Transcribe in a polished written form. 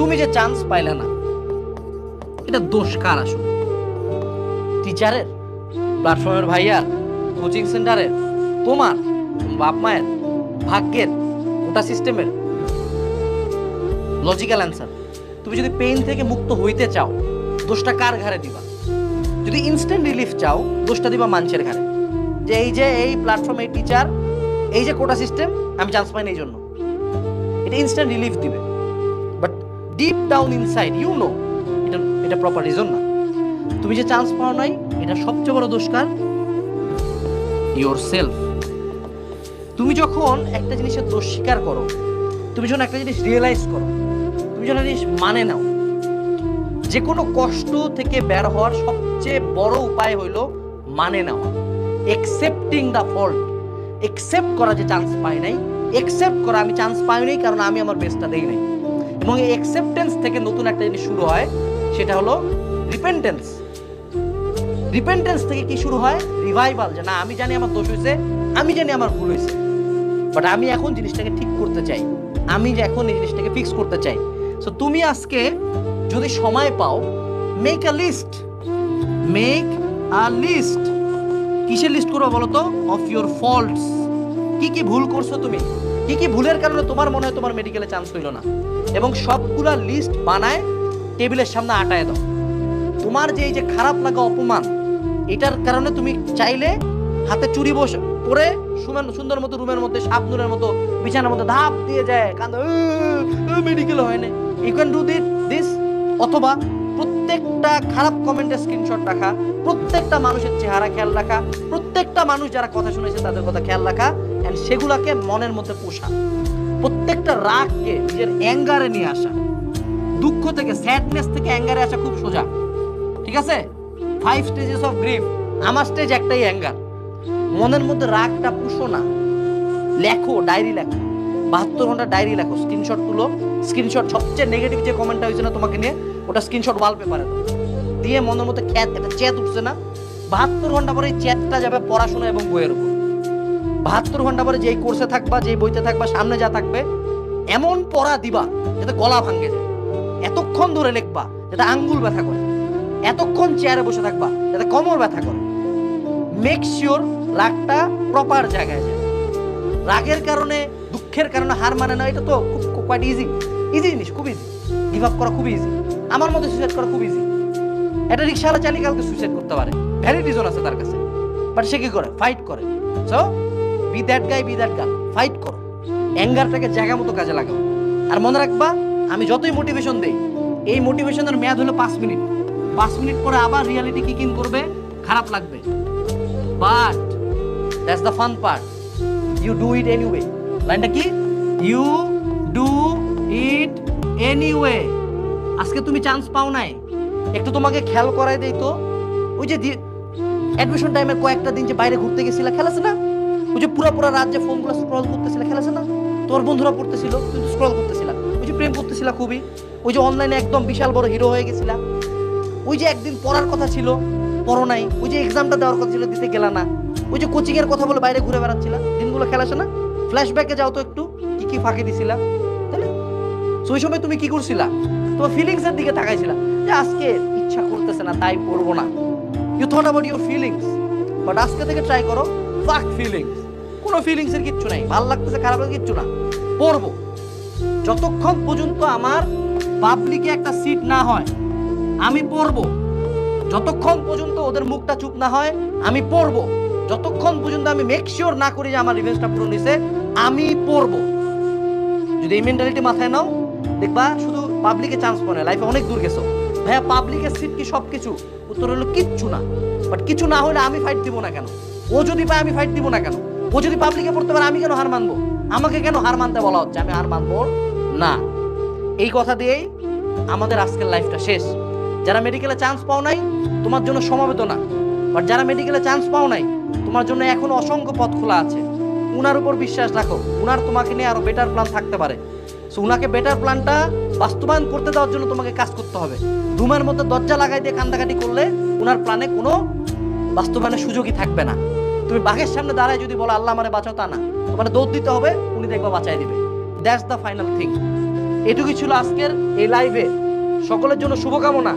তুমি যে চান্স পাইলে না, এটা দোষ কার আসলে? টিচারের, প্ল্যাটফর্মের ভাইয়ার, কোচিং সেন্টারের, তোমার বাপ মায়ের, ভাগ্যের, কোটা সিস্টেমের? Logical answer. তুমি যদি পেইন থেকে মুক্ত হইতে চাও, দোষটা কার ঘাড়ে দিবা? যদি ইনস্ট্যান্ট রিলিফ চাও, দোষটা দিবা মানুষের ঘাড়ে, যে এই প্ল্যাটফর্ম, এই টিচার, এই যে কোটা সিস্টেম, আমি চান্স পাইনি এই জন্য। এটা ইনস্ট্যান্ট রিলিফ দিবে, but deep down inside you know এটা প্রপার রিজন না। তুমি যে চান্স পাও নাই, এটা সবচেয়ে বড় দোষ কার? Your self. তুমি যখন একটা জিনিসের দোষ স্বীকার করো, তুমি যখন একটা জিনিস রিয়েলাইজ করো, তুমি যখন জিনিস মানে নাও, যে কোনো কষ্ট থেকে বের হওয়ার সবচেয়ে বড় উপায় হইল মানে নেওয়া, একসেপ্টিং দ্য ফল্ট। একসেপ্ট করা যে চান্স পাই নাই, একসেপ্ট করা আমি চান্স পাই নাই কারণ আমি আমার বেস্টটা দেই নাই। এবং এই একসেপ্টেন্স থেকে নতুন একটা জিনিস শুরু হয়, সেটা হলো রিপেন্টেন্স। রিপেন্টেন্স থেকে কি শুরু হয়? রিভাইভাল, যে না আমি জানি আমার দোষ হয়েছে, আমি জানি আমার ভুল হয়েছে, বাট আমি এখন জিনিসটাকে ঠিক করতে চাই, আমি যে এখন এই জিনিসটাকে ফিক্স করতে চাই। সো তুমি আজকে যদি সময় পাও, make a list. Make a list. কিসের লিস্ট করবো বলো তো? Of your faults. কি কি ভুল করছো তুমি, কি কি ভুলের কারণে তোমার মনে হয় তোমার মেডিকেলে চান্স হইল না, এবং সবগুলা লিস্ট বানায় টেবিলের সামনে আটায় দাও। তোমার যে এই যে খারাপ লাগা, অপমান, এটার কারণে তুমি চাইলে হাতে চুরি বসে পরে সুন্দর মতো রুমের মধ্যে শাবনুরের মতো বিছানার মধ্যে ধাপ দিয়ে যায়, কান্দে, মেডিকেল হয় না। You can do this. অথবা প্রত্যেকটা খারাপ কমেন্টের স্ক্রিনশট রাখা, প্রত্যেকটা মানুষের চেহারা খেয়াল রাখা, প্রত্যেকটা মানুষ যারা কথা শুনেছে তাদের কথা খেয়াল রাখা, এন্ড সেগুলাকে মনের মধ্যে পোষা। প্রত্যেকটা রাগকে নিজের অ্যাঙ্গারে নিয়ে আসা। দুঃখ থেকে, স্যাডনেস থেকে অ্যাঙ্গারে আসা খুব সোজা, ঠিক আছে? 5 স্টেজেস অফ গ্রিফ। আমার স্টেজ একটাই, অ্যাঙ্গার। মনের মধ্যে রাগটা পুষো না, লেখো, ডায়েরি লেখো, 72 ঘন্টা ডায়েরি লেখো, স্ক্রিনশট তুলো। স্ক্রিনশট সবচেয়ে নেগেটিভ যে কমেন্টটা হয়েছে না তোমাকে নিয়ে, ওটা স্ক্রিনশট ওয়ালপেপারে দিয়ে মনের মধ্যে একটা চ্যাট উঠছে না, 72 ঘন্টা পরে এই চ্যাটটা যাবে পড়াশোনা এবং বইয়ের উপর। 72 ঘন্টা পরে যেই কোর্সে থাকবা, যেই বইতে থাকবা, সামনে যা থাকবে, এমন পড়া দিবা যাতে গলা ভাঙে যায়। এতক্ষণ ধরে লিখবা যাতে আঙ্গুল ব্যথা করে, এতক্ষণ চেয়ারে বসে থাকবা যাতে কোমর ব্যথা করে। মেক শিওর রাগটা প্রপার জায়গায় যায়। রাগের কারণে, দুঃখের কারণে হার মানে না, এটা তো খুব কোয়াইট ইজি জিনিস, খুব ইজি। গিভ আপ করা খুব ইজি। আমার মধ্যে সুইসাইড করা খুব ইজি। একটা রিক্সাওয়ালা চালিয়ে কালকে সুইসাইড করতে পারে, ভ্যালিড রিজন আছে তার কাছে, বাট সে কি করে? ফাইট করে। So be that guy, be that girl, fight করো। অ্যাঙ্গারটাকে জায়গা মতো কাজে লাগাও। আর মনে রাখবা, আমি যতই মোটিভেশন দেই, এই মোটিভেশনের মেয়াদ হলো 5 মিনিট। 5 মিনিট পরে আবার রিয়ালিটি কিক ইন করবে, খারাপ লাগবে, but that's the fun part. You do it anyway. লাইনটা কি? You do it anyway. আজকে তুমি চান্স পাও নাই, একটু তোমাকে খেয়াল করাই দেই তো। ওই যে অ্যাডমিশন টাইমে কয়েকটা দিন যে বাইরে ঘুরতে গেছিলা, খেলেছে না? ওই যে পুরা রাত যে ফোনগুলো স্ক্রল করতেছিলা, খেলেছে না? তোর বন্ধুরা পড়তেছিল, তুই স্ক্রল করতেছিলা। ওই যে প্রেম করতেছিলা খুবই, ওই যে অনলাইনে একদম বিশাল বড় হিরো হয়ে গেছিলা। ওই যে একদিন পড়ার কথা ছিল, পড়ো নাই। ওই যে এক্সামটা দেওয়ার কথা ছিল, দিতে গেলা না। ওই যে কোচিং এর কথা বলে বাইরে ঘুরে বেড়াচ্ছিলা, দিনগুলো খেলাছে না? ফ্ল্যাশব্যাকে যাও তো একটু, কি কি ফাঁকি দিছিলা, তাই না? ওই সময় তুমি কি করছিলা? তোমার ফিলিংস এর দিকে তাকাইছিলা, যে আজকে ইচ্ছা করতেছে না তাই পড়বো না। You thought about your feelings. But আজকে থেকে ট্রাই করো, ফাক ফিলিংস। কোনো ফিলিংস এর কিচ্ছু নাই, ভালো লাগতেছে খারাপ লাগে কিচ্ছু না, পড়বো। যতক্ষণ পর্যন্ত আমার পাবলিকে একটা সিট না হয়, আমি পড়বো। যতক্ষণ পর্যন্ত ওদের মুখটা চুপ না হয়, আমি পড়বো। যতক্ষণ পর্যন্ত আমি মেক শিওর না করি যে আমার রিভেঞ্জটা পূরণ হয়েছে, আমি পড়বো। যদি এই মেন্টালিটি মাথায় নাও, দেখবা শুধু পাবলিকে চান্স পায়, লাইফে অনেক দূর গেছো। ভাইয়া পাবলিকের সিট কি সব কিছু? উত্তর হলো কিচ্ছু না। বাট কিছু না হলে আমি ফাইট দিব না কেন? ও যদি পায় আমি ফাইট দিব না কেন? ও যদি পাবলিকে পড়তে পারে আমি কেন হার মানবো? আমাকে কেন হার মানতে বলা হচ্ছে? আমি হার মানবো না। এই কথা দিয়েই আমাদের আজকের লাইফটা শেষ। যারা মেডিকেলে চান্স পাও নাই, তোমার জন্য সমবেদনা। বাট যারা মেডিকেলে চান্স পাও নাই, তোমার জন্য এখনো অসংখ্য পথ খোলা আছে। উনার উপর বিশ্বাস রাখো, উনার তোমাকে নিয়ে আরো বেটার প্ল্যান থাকতে পারে। সো উনাকে বেটার প্ল্যানটা বাস্তবায়ন করতে দেওয়ার জন্য তোমাকে কাজ করতে হবে। রুমের মধ্যে দরজা লাগাই দিয়ে কান্দাকাটি করলে উনার প্ল্যানে কোনো বাস্তবায়নের সুযোগই থাকবে না। তুমি বাঘের সামনে দাঁড়ায় যদি বলো আল্লাহ আমারে বাঁচাও, তা না, তোমার দৌড় দিতে হবে, উনি দেখবা বাঁচাই দিবে। That's the final thing. এটুকুই ছিল আজকের এই লাইভে। সকলের জন্য শুভকামনা।